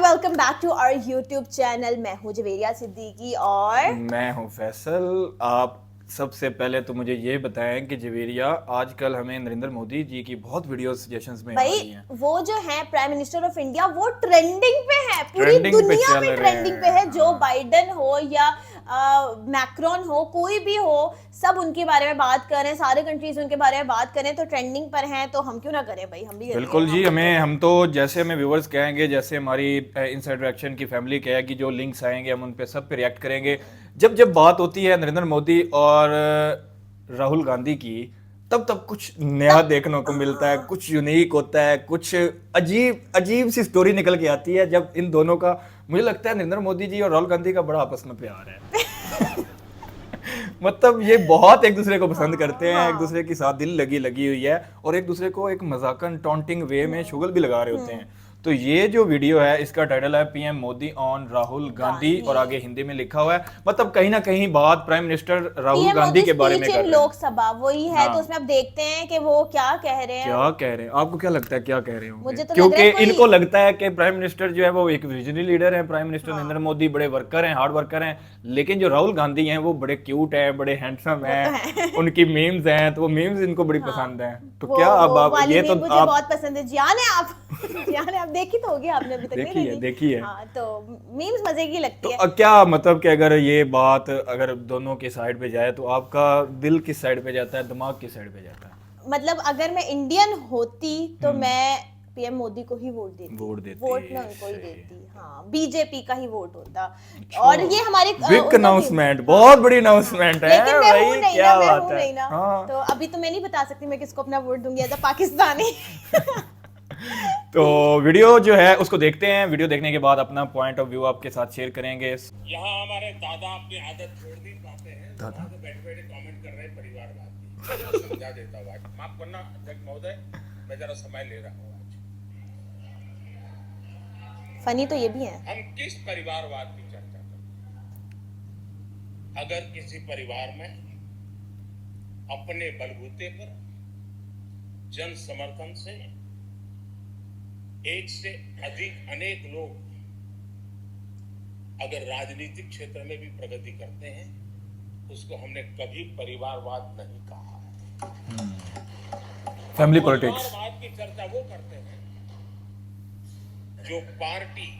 Welcome back to our YouTube channel. मैं हूं जवेरिया सिद्दीकी और मैं हूं फैसल। आप सबसे पहले तो मुझे ये बताएं कि जवेरिया आजकल हमें नरेंद्र मोदी जी की बहुत वीडियो सजेशंस में आ भाई रही हैं। वो जो है प्राइम मिनिस्टर ऑफ इंडिया वो ट्रेंडिंग पे है, पूरी ट्रेंडिंग पे दुनिया चल में रहे ट्रेंडिंग पे हैं। है। जो बाइडेन हो या मैक्रोन हो, कोई भी हो, सब उनके बारे में बात कर रहे हैं। सारे कंट्रीज उनके बारे में बात करें तो ट्रेंडिंग पर हैं, तो हम क्यों ना करें भाई, हम भी करेंगे। बिल्कुल जी, हम तो जैसे हमें व्यूवर्स कहेंगे, जैसे हमारी इनसाइडर एक्शन की फैमिली कहेगी, जो लिंक्स आएंगे हम उन पे सब पे रिएक्ट करेंगे। जब जब बात होती है नरेंद्र मोदी और राहुल गांधी की, तब तब कुछ नया तब देखने को मिलता है, कुछ यूनिक होता है, कुछ अजीब अजीब सी स्टोरी निकल के आती है। जब इन दोनों का, मुझे लगता है नरेंद्र मोदी जी और राहुल गांधी का बड़ा आपस में प्यार है। मतलब ये बहुत एक दूसरे को पसंद करते हैं, एक हाँ। दूसरे के साथ दिल लगी लगी हुई है, और एक दूसरे को एक मजाकन टॉन्टिंग वे में शुगल भी लगा रहे होते हैं। तो ये जो वीडियो है, इसका टाइटल है पीएम मोदी ऑन राहुल गांधी, और आगे हिंदी में लिखा हुआ है। मतलब कहीं ना कहीं बात prime minister Rahul PM Gandhi Modi के बारे में स्पीच कर इन रहे हैं। लोकसभा वही है। हाँ। तो उसमें अब देखते हैं कि वो क्या कह रहे हैं। क्या कह रहे हैं? आपको क्या लगता है क्या कह रहे होंगे? मुझे तो लग क्योंकि रहा है कोई इनको लगता है कि प्राइम मिनिस्टर जो है वो एक विजनरी लीडर है। प्राइम मिनिस्टर हाँ। नरेंद्र मोदी बड़े वर्कर हैं, हार्ड वर्कर हैं। लेकिन जो राहुल गांधी हैं वो बड़े क्यूट हैं, बड़े हैंडसम वो तो हैं। है। उनकी मीम्स हैं, तो वो मीम्स इनको बड़ी हाँ। पसंद हैं। तो वो क्या अब वो आप वाली ये तो मीम मुझे आप बहुत पसंद है। जियान है आप जियान है आप, देखी तो होगी आपने, अभी तक नहीं देखी। देखी है। हाँ, तो मीम्स मजे की तो लगती है। क्या मतलब कि अगर ये बात अगर दोनों की साइड पे जाए, तो आपका दिल किस साइड पे जाता है, दिमाग किस साइड पे जाता है? मतलब अगर मैं इंडियन होती तो मैं पीएम मोदी को ही वोट देती। वोट मैं उनको ही सही। देती। हाँ, बीजेपी का ही वोट होता। अच्छा। और ये हमारी बिग उनका अनाउंसमेंट, हाँ, बहुत बड़ी अनाउंसमेंट है लेकिन मैं हूं भाई, नहीं क्या ना, मैं बात हूं है। नहीं ना। हाँ। तो अभी तो मैं नहीं बता सकती मैं किसको अपना वोट दूंगी एज अ पाकिस्तानी। तो वीडियो जो है उसको देखते हैं। वीडियो देखने के बाद अपना पॉइंट ऑफ व्यू आपके साथ शेयर करेंगे। यहाँ हमारे दादा अपनी आदत छोड़ नहीं पाते हैं। दादा? तो बैठे बैठे कमेंट कर रहे हैं परिवारवाद की। समझा देता हूँ, आज माफ करना अध्यक्ष महोदय, मैं जरा समय ले रहा हूँ। आज फनी तो ये भी है। हम किस परिवारवाद की चर्चा करते हैं? अगर किसी परिवार में अपने बलबूते पर जन समर्थन से एक से अधिक अनेक लोग अगर राजनीतिक क्षेत्र में भी प्रगति करते हैं, उसको हमने कभी परिवारवाद नहीं कहा है। Family politics. परिवारवाद की चर्चा वो करते हैं जो पार्टी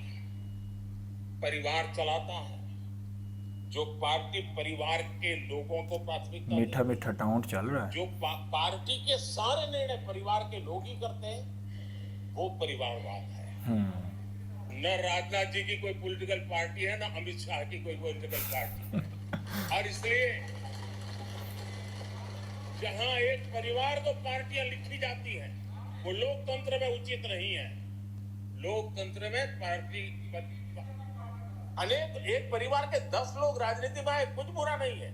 परिवार चलाता है, जो पार्टी परिवार के लोगों को प्राथमिकता देती है, मीठा मीठा टाउट चल रहा है। जो पार्टी के सारे निर्णय परिवार के लोग ही करते हैं, वो परिवारवाद है। न राजनाथ जी की कोई पॉलिटिकल पार्टी है, न अमित शाह की कोई पॉलिटिकल पार्टी है। और इसलिए जहां एक परिवार को पार्टियां लिखी जाती हैं, वो लोकतंत्र में उचित नहीं है। लोकतंत्र में पार्टी अनेक, एक परिवार के 10 लोग राजनीति में आए, कुछ बुरा नहीं है।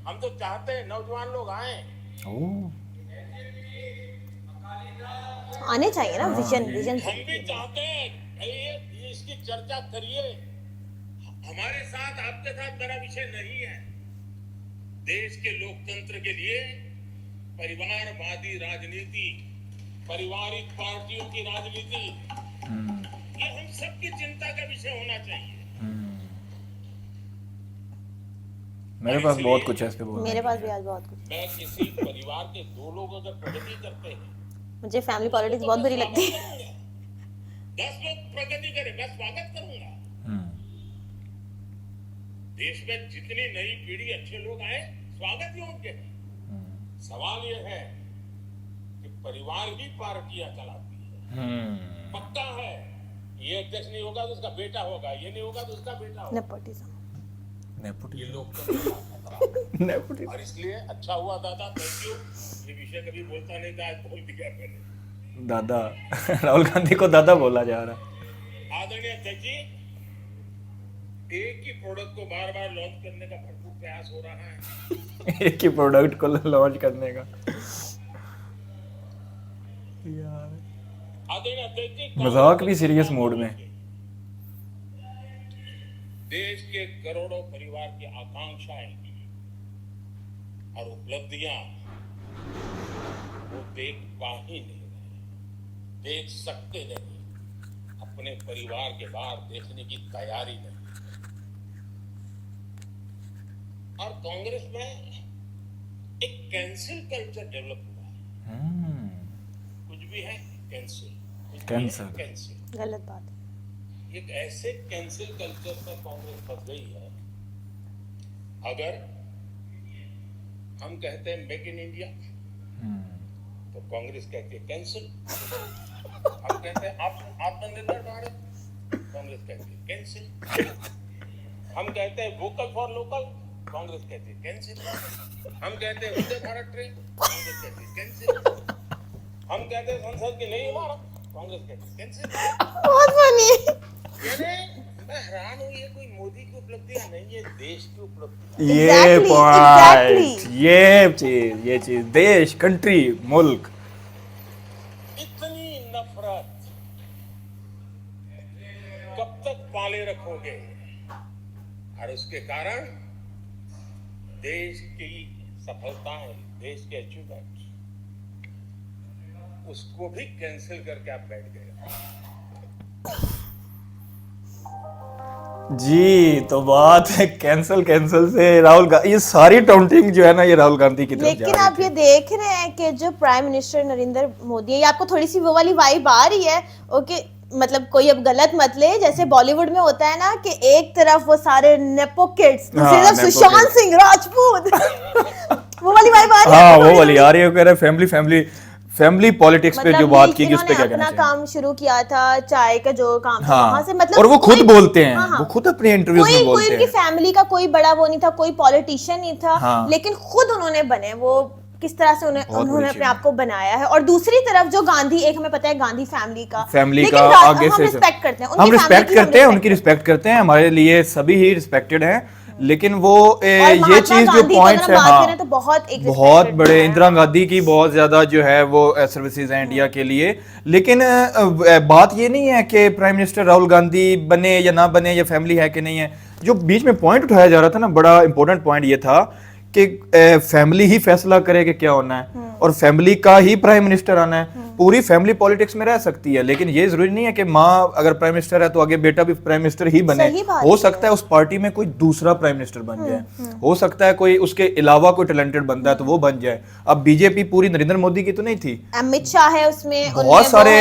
हम तो चाहते हैं नौजवान लोग आए, आने चाहिए ना। विजन विजन हम भी चाहते हैं। ये इसकी चर्चा करिए। हमारे साथ, आपके साथ मेरा विषय नहीं है। देश के लोकतंत्र के लिए परिवारवादी राजनीति, पारिवारिक पार्टियों की राजनीति, ये हम सबकी चिंता का विषय होना चाहिए। मेरे पास बहुत कुछ है इस पे बोलने मेरे के पास लिए। भी आज बहुत कुछ। मैं किसी परिवार के 2 लोग अगर प्रगति करते हैं, मुझे फैमिली पॉलिटिक्स बहुत बुरी लगती है। 10 लोग प्रगति करें, मैं स्वागत करूंगा। देश में जितनी नई पीढ़ी अच्छे लोग आए, स्वागत योग्य है। सवाल यह है कि परिवार ही पार्टियां चलाती है। पक्का है, ये अध्यक्ष नहीं होगा तो उसका बेटा होगा, ये नहीं होगा तो उसका बेटा होगा। नेपोटिज्म। ये लोग नेपोटिज्म। और इसलिए अच्छा हुआ दादा, थैंक यू। ये विषय कभी बोलता नहीं था, आज बोल दिया मैंने। दादा। राहुल गांधी को दादा बोला जा रहा है। आदरणीय अध्यक्ष जी, एक ही प्रोडक्ट को बार बार लॉन्च करने का भरपूर प्रयास हो रहा है। एक ही प्रोडक्ट को लॉन्च करने का। आदरणीय अध्यक्ष जी, मजाक भी सीरियस मोड में। देश के करोड़ों परिवार की आकांक्षाएं और उपलब्धियां वो देख पा ही नहीं रहे, देख सकते नहीं। अपने परिवार के बाहर देखने की तैयारी नहीं। और कांग्रेस में एक कैंसिल कल्चर डेवलप हुआ है। कुछ भी है कैंसिल, कैंसिल। गलत बात है। एक ऐसे कैंसिल कल्चर में कांग्रेस फंस गई है। अगर हम कहते हैं मेक इन इंडिया तो कांग्रेस कहती है कैंसिल। हम कहते हैं आत्मनिर्भर भारत, कांग्रेस कहती है कैंसिल। हम कहते हैं वोकल फॉर लोकल, कांग्रेस कहती है कैंसिल। हम कहते हैं वंदे भारत ट्रेन, कांग्रेस कहती है कैंसिल। हम कहते हैं संसद की नई इमारत, कांग्रेस कहती है कैंसिल। बहुत फनी। यानी मैं हैरान हूँ, ये कोई मोदी की उपलब्धियां नहीं, ये देश की उपलब्धि। ये Exactly, पॉइंट, exactly. ये चीज देश, कंट्री, मुल्क। इतनी नफरत कब तक पाले रखोगे? और उसके कारण देश की सफलताएं, देश के अचीवमेंट, उसको भी कैंसिल करके आप बैठ गए। जी, तो बात है कैंसल से राहुल गांधी, ये सारी टाउंटिंग जो है ना, ये राहुल गांधी की तरफ जा लेकिन रही आप थी। ये देख रहे हैं कि जो प्राइम मिनिस्टर नरेंद्र मोदी है, ये आपको थोड़ी सी वो वाली वाइब आ रही है? ओके, मतलब कोई अब गलत मत ले, जैसे बॉलीवुड में होता है ना कि एक तरफ वो सारे नेपो किड्स, दूसरी हाँ, तरफ नेपो सुशांत किड्स। सिंह राजपूत। वो वाली वाइब आ रही है हाँ, आपको वो थोड़ी वाली सी? आ रही है, कह रहे फैमिली पॉलिटिक्स पे जो मतलब बात की नील उस पे क्या इन्होंने कहना अपना चाहिए। काम शुरू किया था, चाय का जो काम था हाँ, वहां से, मतलब और वो खुद कोई- बोलते हैं, हाँ, हाँ। वो खुद अपने इंटरव्यूज में कोई बोलते उनकी हैं। फैमिली का कोई बड़ा वो नहीं था, कोई पॉलिटिशियन नहीं था, हाँ। लेकिन खुद उन्होंने बने वो किस तरह से बहुत उन्होंने बड़ी अपने चीज़ आप को बनाया है। और दूसरी तरफ जो गांधी, एक हमें पता है गांधी फैमिली का लेकिन आगे हम से रिस्पेक्ट करते हैं, हम उनकी रिस्पेक्ट family की हम करते हैं, respect उनकी रिस्पेक्ट करते हैं, हमारे लिए सभी ही रिस्पेक्टेड हैं। लेकिन वो और ये महात्मा चीज जो गांधी की पॉइंट्स अगर है, हम बात हाँ, करें तो बहुत एक बहुत respected बड़े, है। इंदिरा गांधी की बहुत ज्यादा जो है वो सर्विसेज हैं इंडिया के लिए। लेकिन बात ये नहीं है कि प्राइम मिनिस्टर राहुल गांधी बने या ना बने, या फैमिली है कि नहीं है। जो बीच में पॉइंट उठाया जा रहा था ना, बड़ा इंपॉर्टेंट पॉइंट ये था कि फैमिली ही फैसला करे कि क्या होना है, और फैमिली का ही प्राइम मिनिस्टर आना है। पूरी फैमिली पॉलिटिक्स में रह सकती है, लेकिन ये जरूरी नहीं है कि माँ अगर प्राइम मिनिस्टर है तो आगे बेटा भी प्राइम मिनिस्टर ही बने। सही बात हो है। सकता है उस पार्टी में कोई दूसरा प्राइम मिनिस्टर बन जाए, हो सकता है कोई उसके अलावा कोई टैलेंटेड बंदा है तो वो बन जाए। अब बीजेपी पूरी नरेंद्र मोदी की तो नहीं थी, अमित शाह है उसमें, बहुत सारे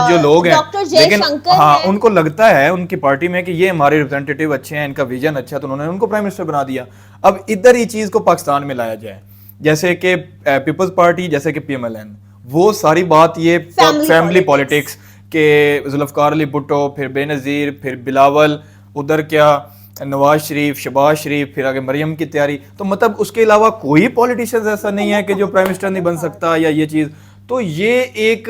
जो लोग हैं, डॉक्टर लेकिन जयशंकर हाँ, है। उनको लगता है उनकी पार्टी में कि ये हमारे रिप्रेजेंटेटिव अच्छे हैं, इनका विजन अच्छा है, तो उन्होंने उनको प्राइम मिनिस्टर बना दिया। अब इधर ही चीज को पाकिस्तान में लाया जाए, जैसे कि पीपल्स पार्टी, जैसे कि PMLN, वो सारी बात ये फैमिली पॉलिटिक्स के जुल्फकार अली भुट्टो, फिर बेनजीर, फिर बिलावल, उधर क्या नवाज शरीफ, शहबाज शरीफ, फिर आगे मरियम की तैयारी। तो मतलब उसके अलावा कोई पॉलिटिशियन ऐसा नहीं है कि जो प्राइम मिनिस्टर नहीं बन सकता, या ये चीज। तो ये एक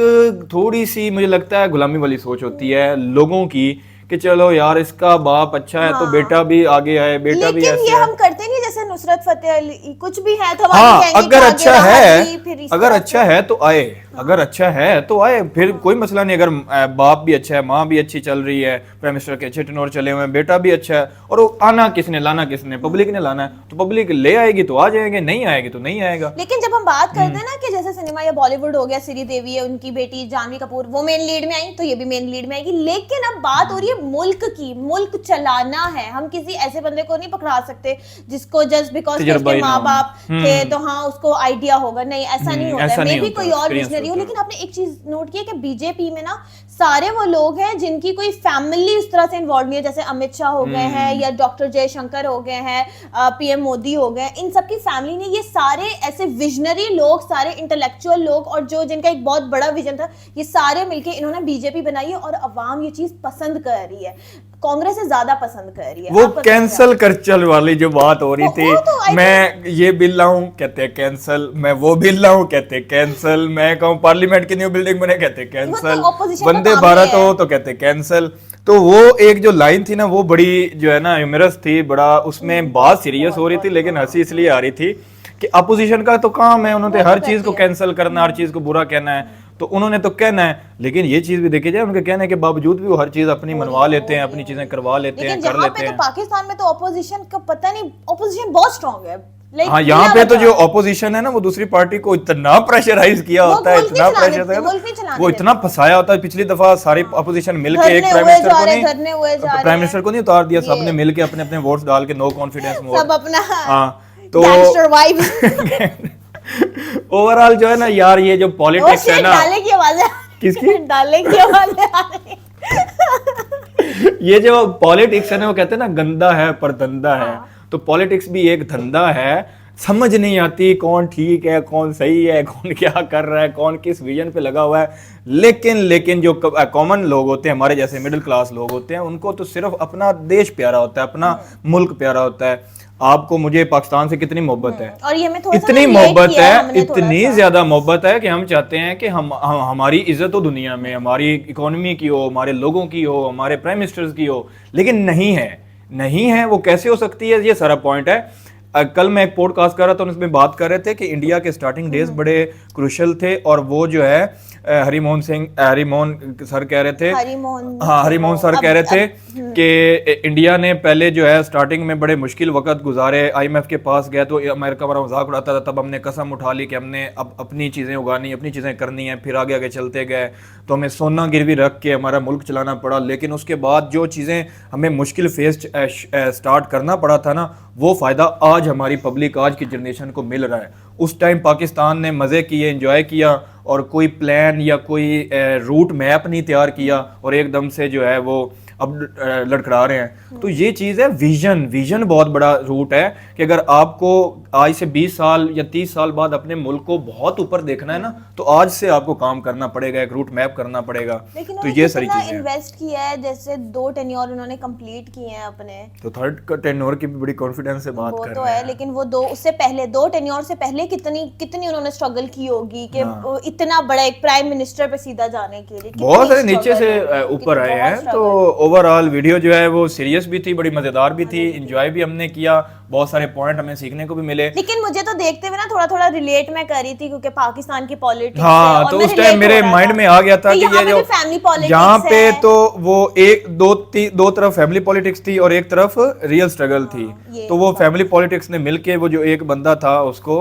थोड़ी सी मुझे लगता है गुलामी वाली सोच होती है लोगों की कि चलो यार इसका बाप अच्छा है तो बेटा भी आगे आए, बेटा भी लेकिन ऐसे ये है। हम करते नहीं, जैसे नुसरत फतेह अली कुछ भी है तो हम हाँ, आगे कहेंगे अगर कि अच्छा आगे है, राहत भी, फिर इस अगर तरह अच्छा है तो आए, अगर अच्छा है तो आए, फिर कोई मसला नहीं। अगर बाप भी अच्छा है, माँ भी अच्छी चल रही है, प्राइम मिनिस्टर के अच्छे टेन्योर चले हुए हैं, बेटा भी अच्छा है, और वो आना किसने, लाना किसने, पब्लिक ने लाना है, तो पब्लिक ले आएगी तो आ जाएंगे, नहीं आएगी तो नहीं आएगा। लेकिन जब हम बात करते हैं ना कि जैसे सिनेमा या बॉलीवुड हो गया, श्रीदेवी है, उनकी बेटी जानवी कपूर, वो मेन लीड में आई, तो ये भी मेन लीड में आएगी। लेकिन अब बात हो रही है मुल्क की, मुल्क चलाना है। हम किसी ऐसे बंदे को नहीं पकड़ा सकते जिसको जस्ट बिकॉज तजुर्बा ही उसके ना माँ हो। बाप थे तो हाँ उसको आइडिया होगा, नहीं ऐसा नहीं होता ऐसा है। नहीं मे भी होता, कोई और experience विजनरी हो। होता है। लेकिन आपने एक चीज नोट किया कि बीजेपी में ना सारे वो लोग हैं जिनकी कोई फैमिली उस तरह से इन्वॉल्व नहीं है, जैसे अमित शाह हो गए हैं, या डॉक्टर जयशंकर हो गए हैं, PM मोदी हो गए, इन सबकी फैमिली ने, ये सारे ऐसे विजनरी लोग, सारे इंटेलेक्चुअल लोग, और जो जिनका एक बहुत बड़ा विजन था, ये सारे मिलके इन्होंने बीजेपी बनाई है। और अवाम ये चीज पसंद कर रही है, कांग्रेस से ज्यादा पसंद कर रही है। वो आपका क्या कैंसल कर चल वाली जो बात हो रही थी, वो तो I मैं ये बिल लाऊं कहते हैं कैंसल, मैं वो बिल लाऊं कहते हैं कैंसल, मैं कहूं पार्लियामेंट की न्यू बिल्डिंग बने कहते हैं कैंसल, opposition का वंदे काम भारत ही है। हो तो कहते हैं कैंसल। तो वो एक जो लाइन थी ना, वो बड़ी जो है ना ह्यूमरस थी, बड़ा उसमें बात सीरियस हो रही थी, लेकिन हंसी इसलिए आ रही थी कि अपोजिशन का तो काम है, उन्होंने हर चीज को कैंसिल करना, हर चीज को बुरा कहना है, तो उन्होंने तो कहना है। लेकिन ये चीज भी देखी जाए, उनके कहने के बावजूद भी वो हर चीज अपनी मनवा लेते हैं, अपनी चीजें करवा लेते हैं, लेकिन कर जहाँ लेते पे तो हैं। पाकिस्तान में तो ऑपोजिशन का पता नहीं, ऑपोजिशन बहुत स्ट्रांग है, Like, हाँ, यहाँ क्या पे तो बताओ? जो ऑपोजिशन है ना वो दूसरी पार्टी को इतना प्रेशराइज किया वो होता है, मुल्क नहीं इतना चलाने प्रेशर देते, मुल्क नहीं चलाने वो इतना फंसाया होता है। पिछली दफा सारी ऑपोजिशन मिलके एक धरने प्राइम हुए मिनिस्टर जा को रहे, नहीं, धरने हुए जा रहे प्राइम मिनिस्टर को नहीं उतार दिया, ये। सबने मिलके अपने अपने वोट्स डाल के नो कॉन्फिडेंस सब वोट। अपना हाँ, तो गैंगस्टर वाइब। ओवरऑल जो है ना यार, ये जो वो पॉलिटिक्स है shit, ना, डाले की आवाजें किसकी? डाले की आवाजें आ रही। ये जो पॉलिटिक्स है ना, वो कहते हैं ना गंदा है पर धंधा है, तो पॉलिटिक्स भी एक धंधा है। समझ नहीं आती कौन ठीक है, कौन सही है, कौन क्या कर रहा है, कौन किस विजन पे लगा हुआ है। लेकिन जो कॉमन लोग होते हैं, हमारे जैसे मिडिल क्लास लोग होते हैं, उनको तो सिर्फ अपना देश प्यारा होता है, अपना मुल्क प्यारा होता है। आपको मुझे पाकिस्तान से कितनी मोहब्बत है, और ये हमें थोड़ा सा इतनी relate मोहब्बत किया है, हमने थोड़ा इतनी सा। ज्यादा मोहब्बत है कि हम चाहते हैं कि हमारी इज्जत हो दुनिया में, हमारी इकोनॉमी की हो, हमारे लोगों की हो, हमारे प्राइम मिनिस्टर्स की हो, लेकिन नहीं है। वो कैसे हो सकती है, ये सारा पॉइंट है। कल मैं एक पॉडकास्ट कर रहा था, उसमें बात कर रहे थे कि इंडिया के स्टार्टिंग डेज बड़े क्रुशियल थे, और वो जो है हरिमोहन सर कह रहे थे, हरिमोहन सर कह रहे थे कि इंडिया ने पहले जो है स्टार्टिंग में बड़े मुश्किल वक्त गुजारे। IMF के पास गए तो अमेरिका हमारा मजाक उड़ाता था, तब हमने कसम उठा ली कि हमने अब अपनी चीज़ें उगानी, अपनी चीज़ें करनी है। फिर आगे आगे चलते गए तो हमें सोना गिरवी रख के हमारा मुल्क चलाना पड़ा। लेकिन उसके बाद जो चीज़ें हमें मुश्किल फेस स्टार्ट करना पड़ा था ना, वो फ़ायदा आज हमारी पब्लिक, आज की जनरेशन को मिल रहा है। उस टाइम पाकिस्तान ने मज़े किए, एंजॉय किया, और कोई प्लान या कोई रूट मैप नहीं तैयार किया, और एकदम से जो है वो अब लड़खड़ा रहे हैं। तो ये चीज़ है, विजन बहुत बड़ा रूट है कि अगर आपको आज से 20 साल या 30 साल बाद अपने मुल्क को बहुत ऊपर देखना है ना, तो आज से आपको काम करना पड़ेगा, एक रूट मैप करना पड़ेगा। लेकिन तो ये सारी चीजें इन्वेस्ट किया है, जैसे 2 टेन्योर उन्होंने कंप्लीट किए हैं अपने, तो थर्ड टेन्योर की भी बड़ी कॉन्फिडेंस से बात वो कर तो रहे है। हैं। लेकिन वो 2 टेन्योर से पहले कितनी उन्होंने स्ट्रगल की होगी कि वो इतना बड़ा एक प्राइम मिनिस्टर पे सीधा जाने के लिए बहुत सारे नीचे से ऊपर आए हैं। तो ओवरऑल वीडियो जो है वो सीरियस भी थी, बड़ी मजेदार भी थी, एंजॉय भी हमने किया, बहुत सारे पॉइंट हमें सीखने को भी मिले। लेकिन मुझे तो देखते हुए ना थोड़ा रिलेट मैं कर रही थी, क्योंकि पाकिस्तान की पॉलिटिक्स हाँ, तो उस टाइम मेरे माइंड में आ गया था कि ये जो फैमिली पॉलिटिक्स यहाँ पे तो वो दो तरफ फैमिली पॉलिटिक्स थी और एक तरफ रियल स्ट्रगल थी। तो वो फैमिली पॉलिटिक्स ने मिलके वो जो एक बंदा था उसको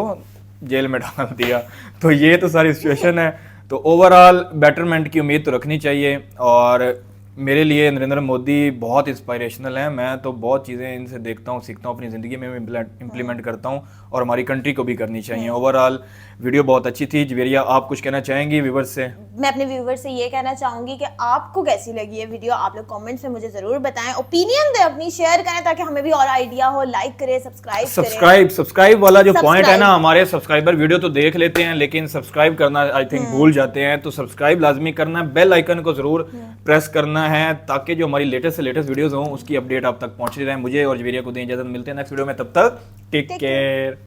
जेल में डाल दिया। तो ये तो सारी सिचुएशन है। तो ओवरऑल बेटरमेंट की उम्मीद तो रखनी चाहिए, और मेरे लिए नरेंद्र मोदी बहुत इंस्पायरेशनल हैं। मैं तो बहुत चीज़ें इनसे देखता हूँ, सीखता हूँ, अपनी ज़िंदगी में इम्प्लीमेंट करता हूँ, और हमारी कंट्री को भी करनी चाहिए। ओवरऑल वीडियो बहुत अच्छी थी। जवेरिया, आप कुछ कहना चाहेंगी व्यूवर्स से? मैं अपने व्यूवर्स से ये कहना चाहूंगी कि आपको कैसी लगी ये वीडियो, आप लोग कमेंट्स में मुझे जरूर बताएं, ओपिनियन दें अपनी, शेयर करें ताकि हमें भी और आइडिया हो। लाइक करें, सब्सक्राइब वाला जो पॉइंट है ना, हमारे सब्सक्राइबर वीडियो तो देख लेते हैं लेकिन सब्सक्राइब करना आई थिंक भूल जाते हैं। तो सब्सक्राइब लाजमी करना है, बेल आइकन को जरूर प्रेस करना है, ताकि जो हमारी लेटेस्ट से लेटेस्ट वीडियोस हों उसकी अपडेट आप तक पहुंचती रहे। मुझे और जवेरिया को दें इजाजत, मिलते हैं नेक्स्ट वीडियो में, तब तक टेक केयर।